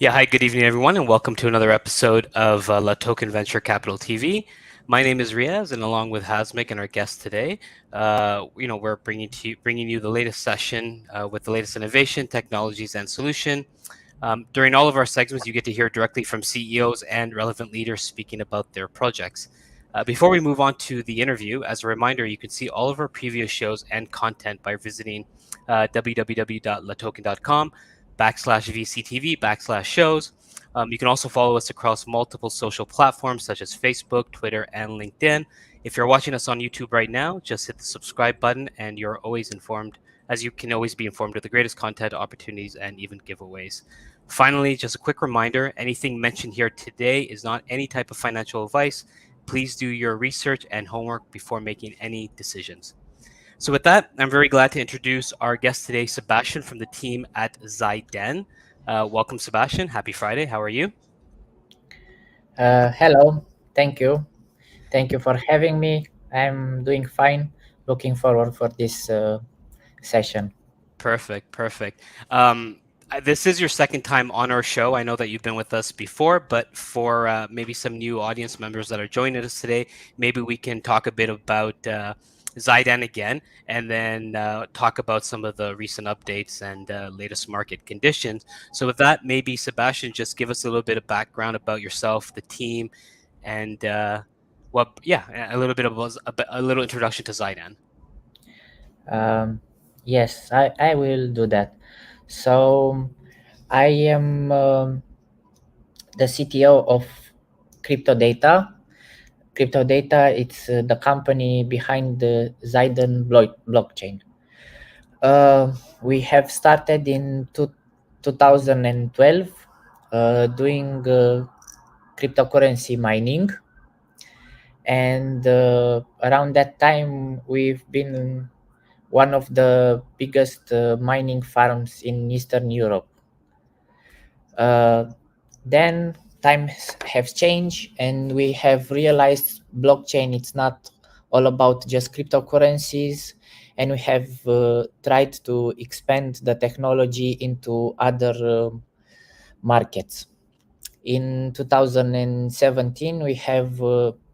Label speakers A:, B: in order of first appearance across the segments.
A: Yeah, hi, good evening, everyone, and welcome to another episode of LATOKEN Venture Capital TV. My name is Riaz, and along with Hasmik and our guest today, we're bringing you the latest session with the latest innovation, technologies, and solution. During all of our segments, you get to hear directly from CEOs and relevant leaders speaking about their projects. Before we move on to the interview, as a reminder, you can see all of our previous shows and content by visiting www.latoken.com/VCTV/shows. You can also follow us across multiple social platforms such as Facebook, Twitter, and LinkedIn. If you're watching us on YouTube right now, just hit the subscribe button and you're always informed, as you can always be informed of the greatest content, opportunities, and even giveaways. Finally, just a quick reminder, anything mentioned here today is not any type of financial advice. Please do your research and homework before making any decisions. So with that, I'm very glad to introduce our guest today, Sebastian from the team at XDEN. Welcome, Sebastian. Happy Friday. How are you?
B: Hello, thank you. Thank you for having me. I'm doing fine. Looking forward for this session.
A: Perfect. This is your second time on our show. I know that you've been with us before, but for maybe some new audience members that are joining us today, maybe we can talk a bit about XDEN again, and then talk about some of the recent updates and latest market conditions. So with that, maybe Sebastian, just give us a little bit of background about yourself, the team, and a little bit of a little introduction to XDEN.
B: Um, yes, I will do that. So I am the CTO of Crypto Data. Crypto Data, it's the company behind the blockchain. We have started in 2012 doing cryptocurrency mining, and around that time we've been one of the biggest mining farms in Eastern Europe. Uh, then times have changed, and we have realized blockchain, it's not all about just cryptocurrencies, and we have tried to expand the technology into other markets. In 2017, we have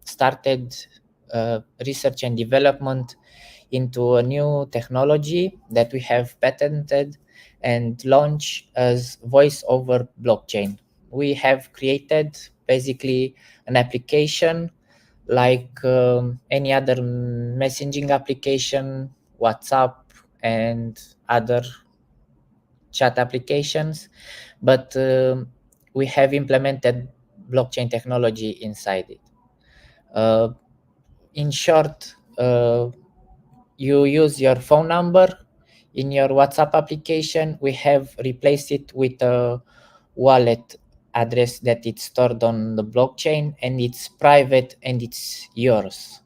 B: started research and development into a new technology that we have patented and launched as voice over blockchain. We have created basically an application like any other messaging application, WhatsApp, and other chat applications, but we have implemented blockchain technology inside it. Uh, in short, you use your phone number in your WhatsApp application. We have replaced it with a wallet address that it's stored on the blockchain, and it's private and it's yours.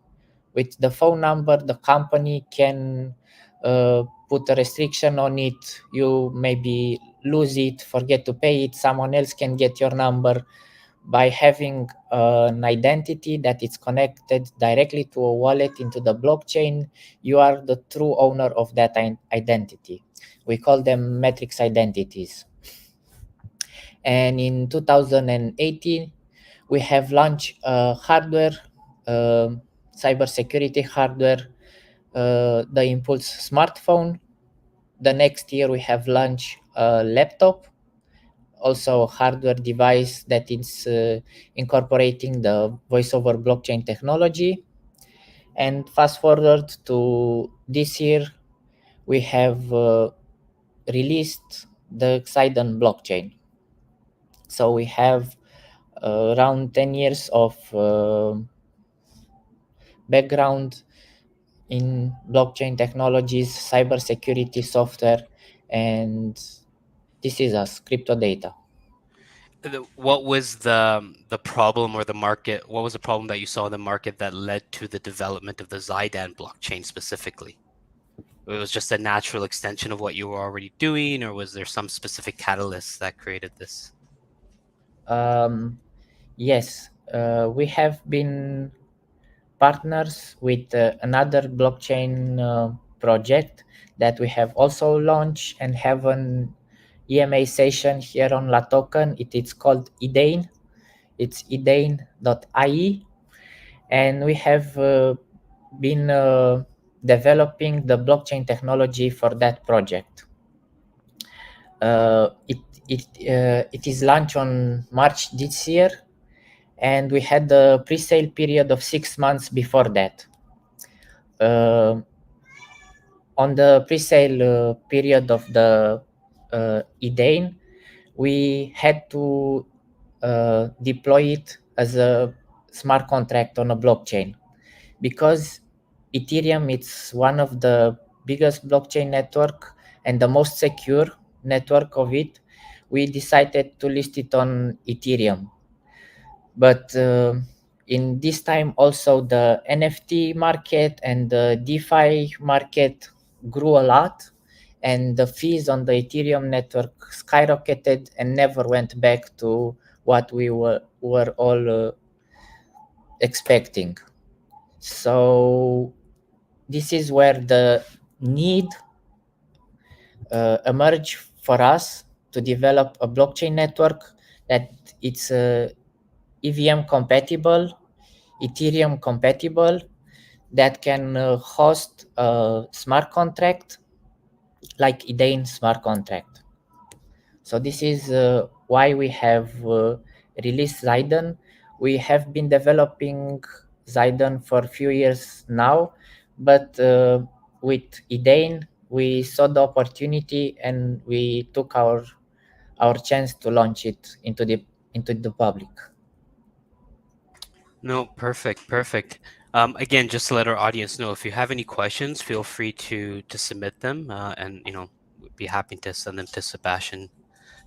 B: With the phone number, the company can put a restriction on it. You maybe lose it, forget to pay it, someone else can get your number. By having an identity that is connected directly to a wallet into the blockchain, you are the true owner of that identity. We call them matrix identities. And in 2018, we have launched hardware, cybersecurity hardware, the Impulse smartphone. The next year, we have launched a laptop, also a hardware device that is incorporating the voice over blockchain technology. And fast forward to this year, we have released the XDEN blockchain. So we have around 10 years of background in blockchain technologies, cybersecurity software, and this is us, Crypto Data.
A: What was the problem or the market? What was the problem that you saw in the market that led to the development of the XDEN blockchain specifically? It was just a natural extension of what you were already doing, or was there some specific catalyst that created this?
B: Yes, we have been partners with another blockchain project that we have also launched and haven't EMA session here on LATOKEN. It is called XDEN. It's XDEN.ie, and we have been developing the blockchain technology for that project. It is launched on March this year, and we had the pre-sale period of 6 months before that. On the pre-sale period of the XDEN, we had to deploy it as a smart contract on a blockchain, because Ethereum is one of the biggest blockchain network and the most secure network of it. We decided to list it on Ethereum. But in this time also the NFT market and the DeFi market grew a lot, and the fees on the Ethereum network skyrocketed and never went back to what we were all expecting. So this is where the need emerged for us to develop a blockchain network that it's EVM compatible, Ethereum compatible, that can host a smart contract like XDEN smart contract. So this is why we have released XDEN. We have been developing XDEN for a few years now, but with XDEN, we saw the opportunity and we took our chance to launch it into the public.
A: No, perfect, perfect. Again, just to let our audience know, if you have any questions, feel free to submit them, and we'd be happy to send them to Sebastian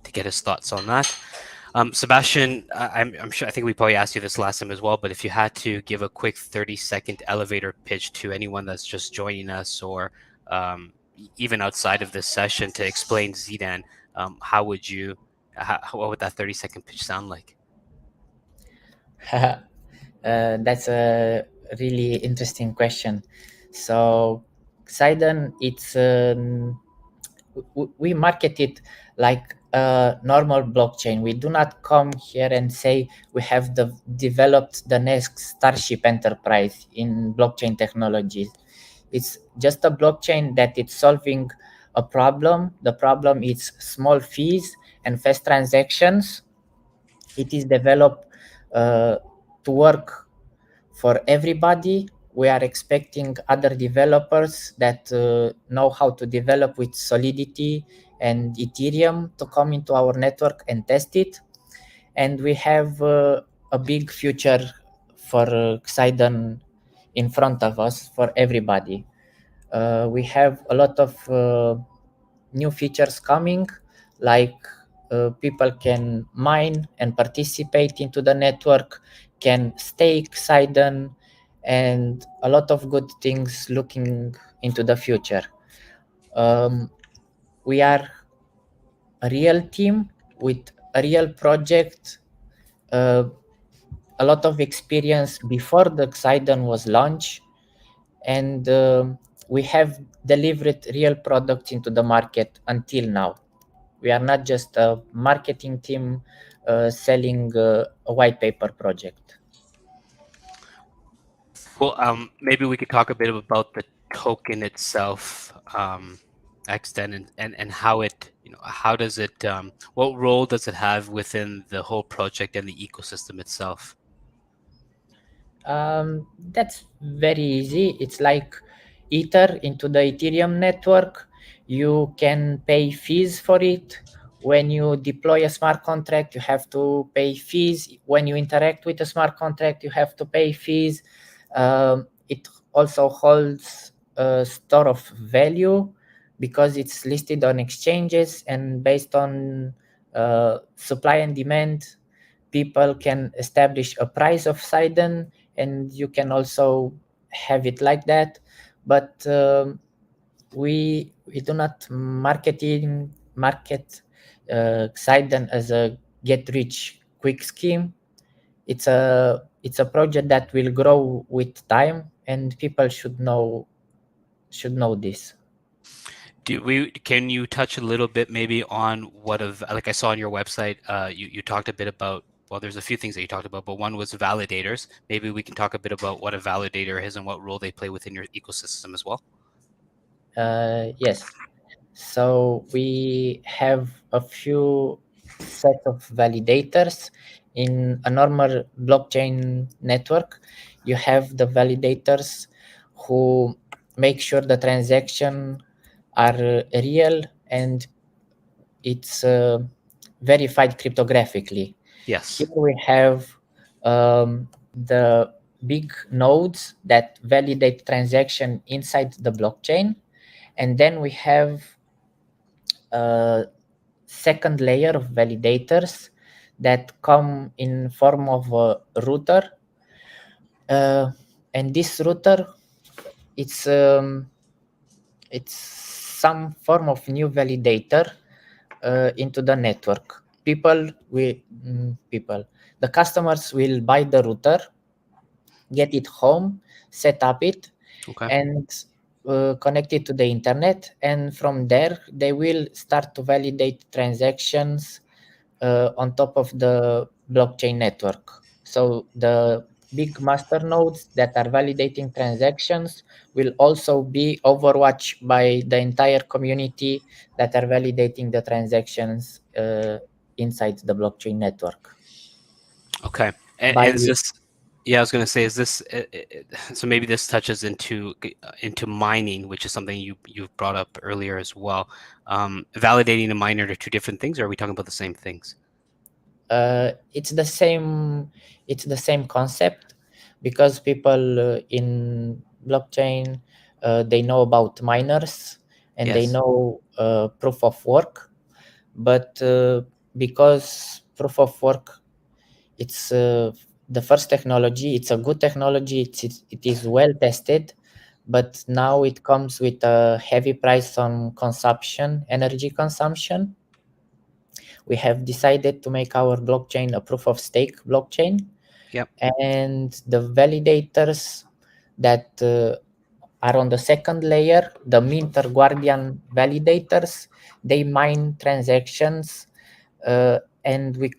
A: to get his thoughts on that. Sebastian, I'm sure, I think we probably asked you this last time as well, but if you had to give a quick 30-second elevator pitch to anyone that's just joining us, or even outside of this session, to explain XDEN, what would that 30-second pitch sound like?
B: That's a really interesting question. So, XDEN, we market it like a normal blockchain. We do not come here and say we have developed the next Starship Enterprise in blockchain technologies. It's just a blockchain that it's solving a problem. The problem is small fees and fast transactions. It is developed to work for everybody. We are expecting other developers that know how to develop with Solidity and Ethereum to come into our network and test it. And we have a big future for XDEN in front of us for everybody. We have a lot of new features coming, like people can mine and participate into the network, can stake XDEN, and a lot of good things looking into the future. We are a real team with a real project, uh, a lot of experience before the XDEN was launched, and we have delivered real products into the market until now. We are not just a marketing team selling a white paper project.
A: Well, maybe we could talk a bit about the token itself, XDEN, and how it, how does it, what role does it have within the whole project and the ecosystem itself?
B: That's very easy. It's like Ether into the Ethereum network. You can pay fees for it. When you deploy a smart contract, you have to pay fees. When you interact with a smart contract, you have to pay fees. It also holds a store of value because it's listed on exchanges, and based on supply and demand, people can establish a price of XDEN, and you can also have it like that. But we do not market XDEN as a get rich quick scheme. It's a project that will grow with time, and people should know this.
A: Can you touch a little bit maybe on like I saw on your website, you talked a bit about, well, there's a few things that you talked about, but one was validators. Maybe we can talk a bit about what a validator is and what role they play within your ecosystem as well.
B: Yes. So we have a few set of validators in a normal blockchain network. You have the validators who make sure the transaction are real and it's verified cryptographically. Here
A: Yes.
B: we have the big nodes that validate transaction inside the blockchain, and then we have a second layer of validators that come in form of a router, and this router it's some form of new validator into the network. The customers will buy the router, get it home, set up it,
A: Okay.
B: and connect it to the internet. And from there, they will start to validate transactions on top of the blockchain network. So the big master nodes that are validating transactions will also be overwatched by the entire community that are validating the transactions inside the blockchain network.
A: Okay.
B: By
A: And is this, yeah, I was going to say, is this, so maybe this touches into mining, which is something you've brought up earlier as well. Validating and miner are two different things, or are we talking about the same things?
B: it's the same concept, because people in blockchain they know about miners and they
A: Yes.
B: know proof of work, but because proof of work it's the first technology, it's a good technology, it is well tested, but now it comes with a heavy price on consumption, energy consumption. We have decided to make our blockchain a proof of stake blockchain,
A: Yep.
B: and the validators that are on the second layer, the minter guardian validators, they mine transactions, and we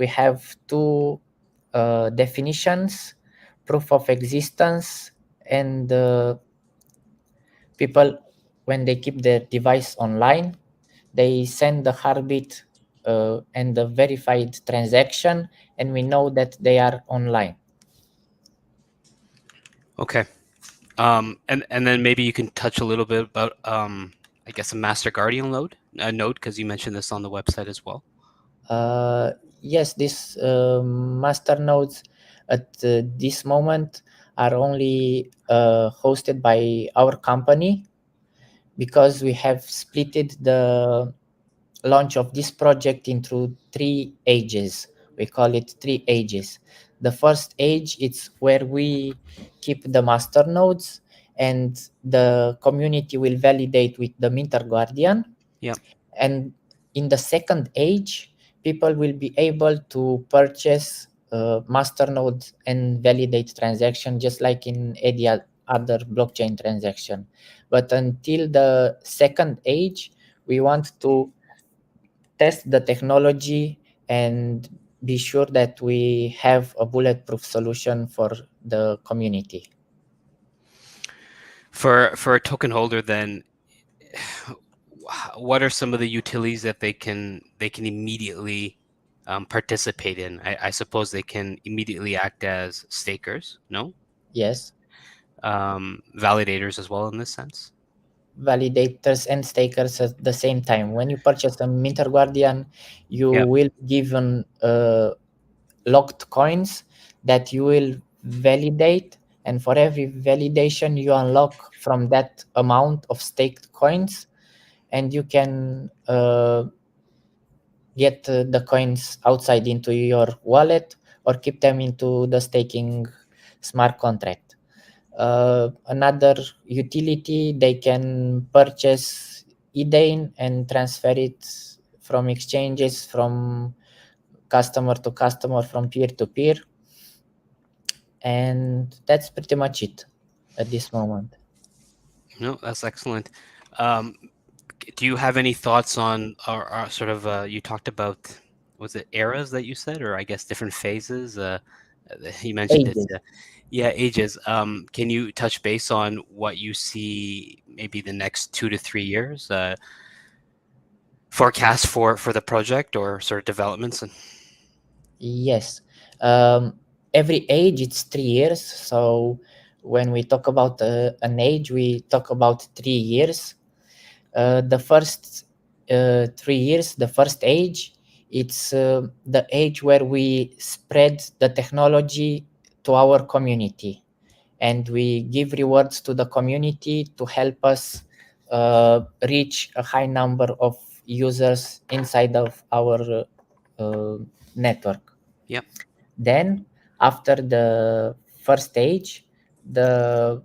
B: have two definitions: proof of existence, and people, when they keep their device online, they send the heartbeat and the verified transaction, and we know that they are online.
A: Okay. And then maybe you can touch a little bit about, I guess, a master guardian node, because you mentioned this on the website as well.
B: Yes, these master nodes at this moment are only hosted by our company, because we have splitted the launch of this project into 3 ages. We call it 3 ages. The first age, it's where we keep the master nodes and the community will validate with the minter guardian.
A: Yep.
B: And in the second age, people will be able to purchase master nodes and validate transaction just like in any other blockchain transaction. But until the second age, we want to test the technology and be sure that we have a bulletproof solution for the community.
A: For a token holder, then, what are some of the utilities that they can immediately participate in? I suppose they can immediately act as stakers, no?
B: Yes,
A: Validators as well in this sense.
B: validators and stakers at the same time. When you purchase a Minter Guardian, you
A: Yep.
B: will given locked coins that you will validate, and for every validation you unlock from that amount of staked coins, and you can get the coins outside into your wallet or keep them into the staking smart contract. Another utility, they can purchase XDEN and transfer it from exchanges, from customer to customer, from peer to peer, and that's pretty much it at this moment.
A: No, that's excellent. do you have any thoughts on, or sort of, you talked about, was it eras that you said, or I guess different phases? You mentioned it.
B: Ages.
A: Yeah, ages. Can you touch base on what you see maybe the next 2 to 3 years, forecast for the project or sort of developments? And
B: Yes. Um, every age it's 3 years. So when we talk about an age, we talk about 3 years. The first 3 years, the first age, it's the age where we spread the technology to our community, and we give rewards to the community to help us reach a high number of users inside of our uh, network.
A: yep,
B: Then, after the first stage, the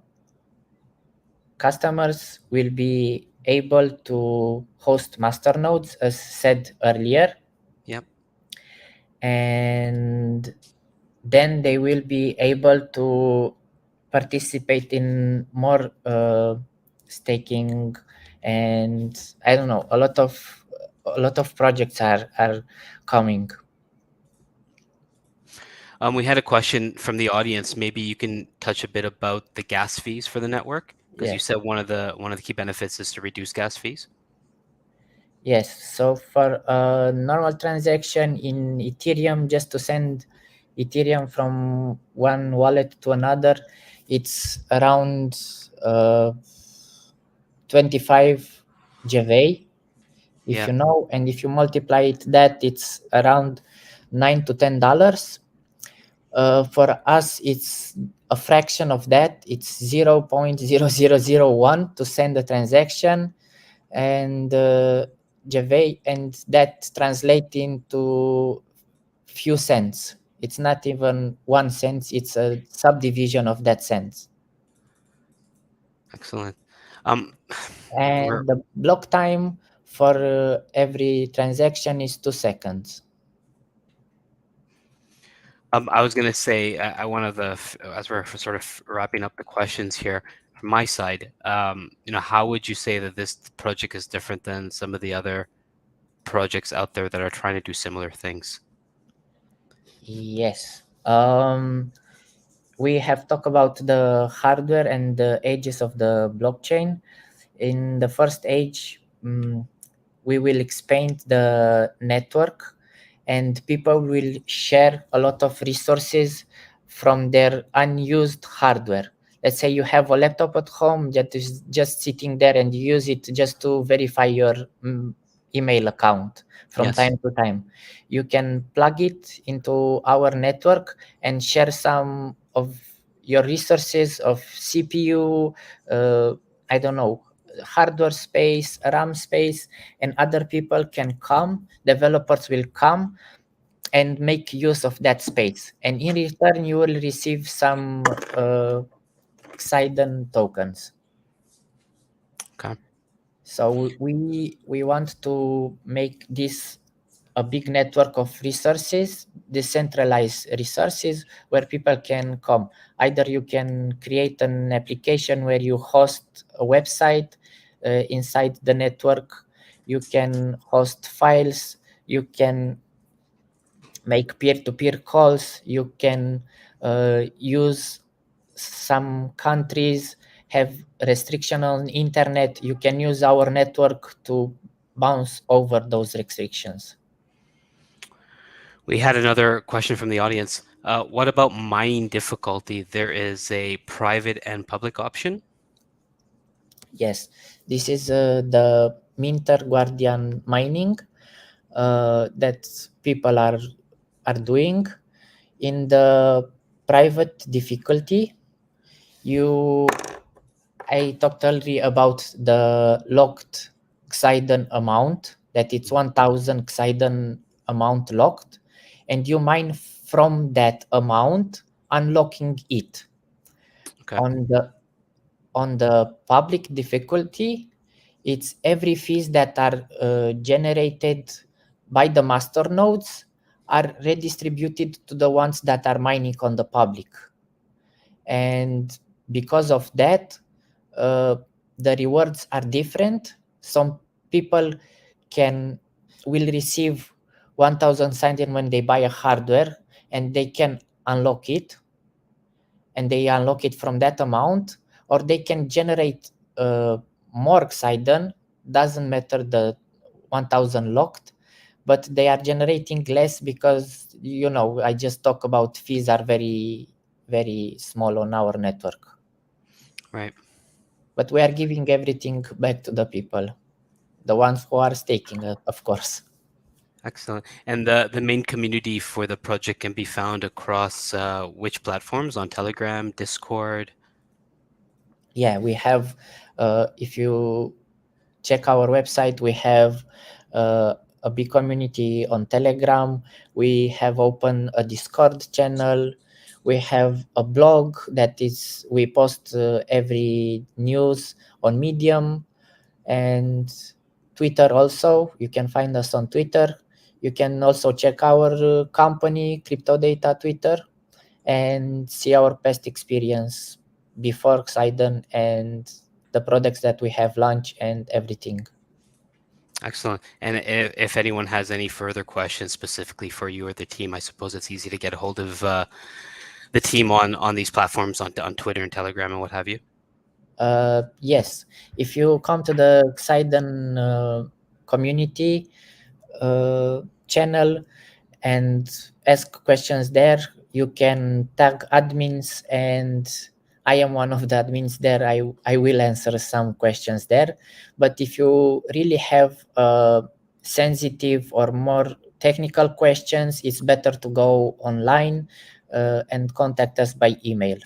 B: customers will be able to host masternodes, as said earlier,
A: yep.
B: and then they will be able to participate in more staking, and I don't know, a lot of projects are coming.
A: We had a question from the audience. Maybe you can touch a bit about the gas fees for the network, because you
B: Yes.
A: said one of the key benefits is to reduce gas fees.
B: Yes, so for a normal transaction in Ethereum, just to send Ethereum from one wallet to another, it's around 25 GV, if
A: Yeah,
B: you know, and if you multiply it, that it's around $9 to $10. For us, it's a fraction of that. It's 0.0001 to send a transaction, and Jave, and that translates into few cents. It's not even 1 cent. It's a subdivision of that cent.
A: excellent. Um, we're
B: And the block time for every transaction is 2 seconds.
A: I was gonna say, one of the as we're sort of wrapping up the questions here from my side, how would you say that this project is different than some of the other projects out there that are trying to do similar things?
B: Yes. We have talked about the hardware and the ages of the blockchain. In the first age, we will expand the network, and people will share a lot of resources from their unused hardware. Let's say you have a laptop at home that is just sitting there, and you use it just to verify your email account from
A: Yes.
B: time to time. You can plug it into our network and share some of your resources of CPU, I don't know, hardware space, RAM space, and other people can come, developers will come and make use of that space. And in return, you will receive some XDEN tokens.
A: Okay.
B: So we want to make this a big network of resources, decentralized resources, where people can come. Either you can create an application where you host a website inside the network, you can host files, you can make peer-to-peer calls, you can use, some countries have restriction on internet, you can use our network to bounce over those restrictions.
A: We had another question from the audience. What about mining difficulty? There is a private and public option.
B: Yes, this is the Minter Guardian mining that people are doing. In the private difficulty, you I talked earlier about the locked XDEN amount, that it's 1000 XDEN amount locked, and you mine from that amount, unlocking it.
A: Okay.
B: On the public difficulty, it's every fees that are generated by the master nodes are redistributed to the ones that are mining on the public. And because of that, uh, the rewards are different. Some people can will receive 1000 signed in when they buy a hardware, and they can unlock it, and they unlock it from that amount, or they can generate more Xiden. Doesn't matter the 1000 locked, but they are generating less because, I just talk about fees are very, very small on our network.
A: Right.
B: But we are giving everything back to the people, the ones who are staking, of course.
A: Excellent. And the main community for the project can be found across which platforms? On Telegram, Discord?
B: Yeah, we have, if you check our website, we have a big community on Telegram. We have opened a Discord channel. We have a blog that is we post every news on Medium, and Twitter also. You can find us on Twitter. You can also check our company, Crypto Data Twitter, and see our past experience before Xiden and the products that we have launched and everything.
A: Excellent. And if anyone has any further questions specifically for you or the team, I suppose it's easy to get a hold of the team on these platforms, on Twitter and Telegram and what have you.
B: Yes, if you come to the Xiden community channel and ask questions there, you can tag admins, and I am one of the admins there. I will answer some questions there. But if you really have sensitive or more technical questions, it's better to go online and contact us by email.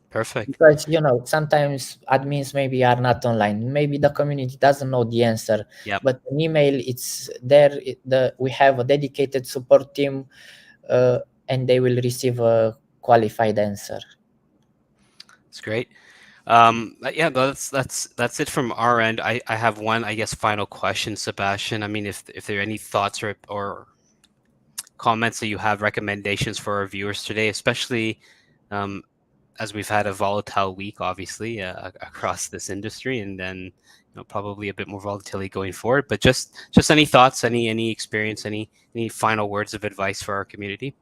A: Perfect.
B: Because sometimes admins maybe are not online, maybe the community doesn't know the answer,
A: Yep.
B: but an email, it's there. We have a dedicated support team, and they will receive a qualified answer.
A: It's great. Yeah, that's it from our end. I have one, I guess, final question, Sebastian. I mean, if there are any thoughts or comments that you have, recommendations for our viewers today, especially as we've had a volatile week, obviously, across this industry, and then probably a bit more volatility going forward. But just any thoughts, any experience, any final words of advice for our community?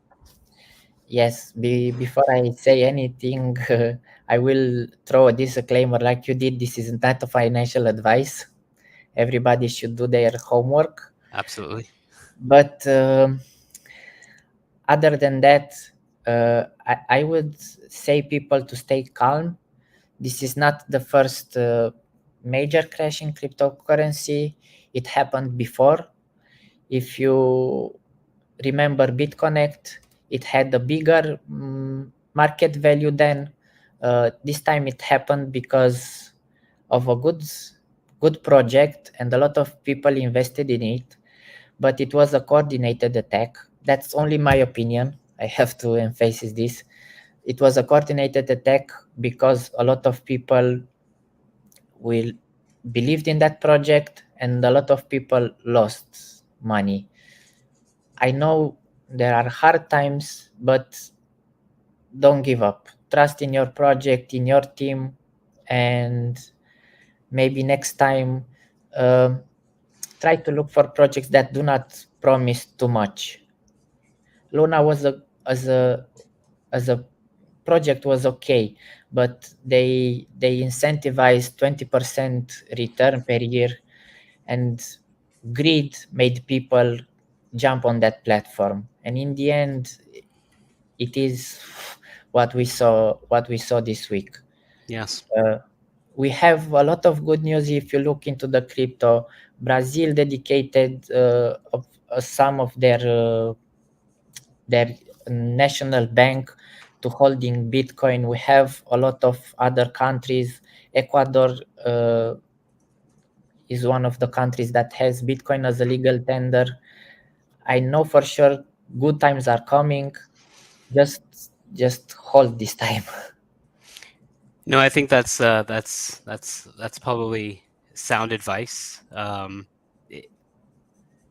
B: Yes, before I say anything, I will throw a disclaimer like you did. This is not a financial advice. Everybody should do their homework.
A: Absolutely.
B: But other than that, I would say people to stay calm. This is not the first major crash in cryptocurrency. It happened before. If you remember BitConnect, it had a bigger market value then. This time it happened because of a good project, and a lot of people invested in it, but it was a coordinated attack. That's only my opinion. I have to emphasize this. It was a coordinated attack because a lot of people will believed in that project, and a lot of people lost money. I know there are hard times, but don't give up. Trust in your project, in your team, and maybe next time try to look for projects that do not promise too much. Luna was as a project was okay, but they incentivized 20% return per year, and greed made people jump on that platform. And in the end, it is what we saw this week.
A: Yes.
B: We have a lot of good news. If you look into the crypto, Brazil dedicated some of their national bank to holding Bitcoin. We have a lot of other countries. Ecuador is one of the countries that has Bitcoin as a legal tender. I know for sure good times are coming. Just just hold this time.
A: No, I think that's probably sound advice. It,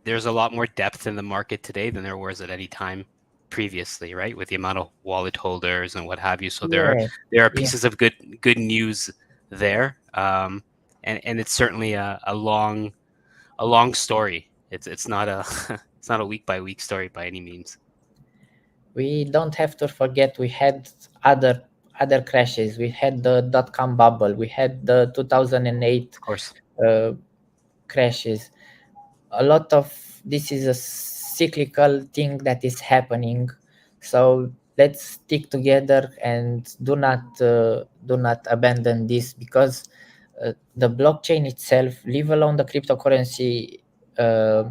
A: there's a lot more depth in the market today than there was at any time previously, right? With the amount of wallet holders and what have you. So
B: Yeah,
A: there are
B: yeah,
A: pieces of good news there, and it's certainly a long a long story. It's not a it's not a week by week story by any means.
B: We don't have to forget we had other crashes. We had the dot-com bubble. We had the 2008
A: Of course.
B: crashes. A lot of this is a cyclical thing that is happening. So let's stick together and do not abandon this, because the blockchain itself, leave alone the cryptocurrency uh,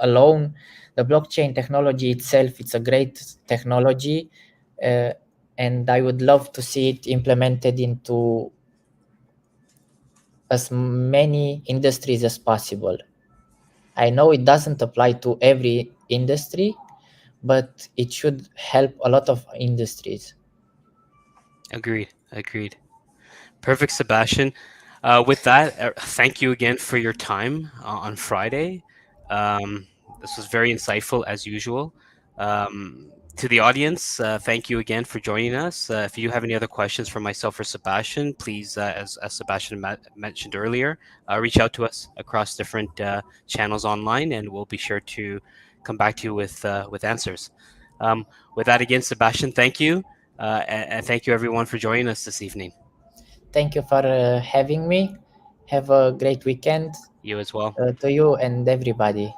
B: alone, the blockchain technology itself, it's a great technology, uh, and I would love to see it implemented into as many industries as possible. I know it doesn't apply to every industry, but it should help a lot of industries.
A: Agreed. Agreed. Perfect, Sebastian. With that, thank you again for your time on Friday. This was very insightful as usual. To the audience, thank you again for joining us. If you have any other questions for myself or Sebastian, please, as Sebastian mentioned earlier, reach out to us across different channels online, and we'll be sure to come back to you with answers. Um, with that, again, Sebastian, thank you, and thank you everyone for joining us this evening.
B: Thank you for having me. Have a great weekend
A: You as well.
B: to you and everybody.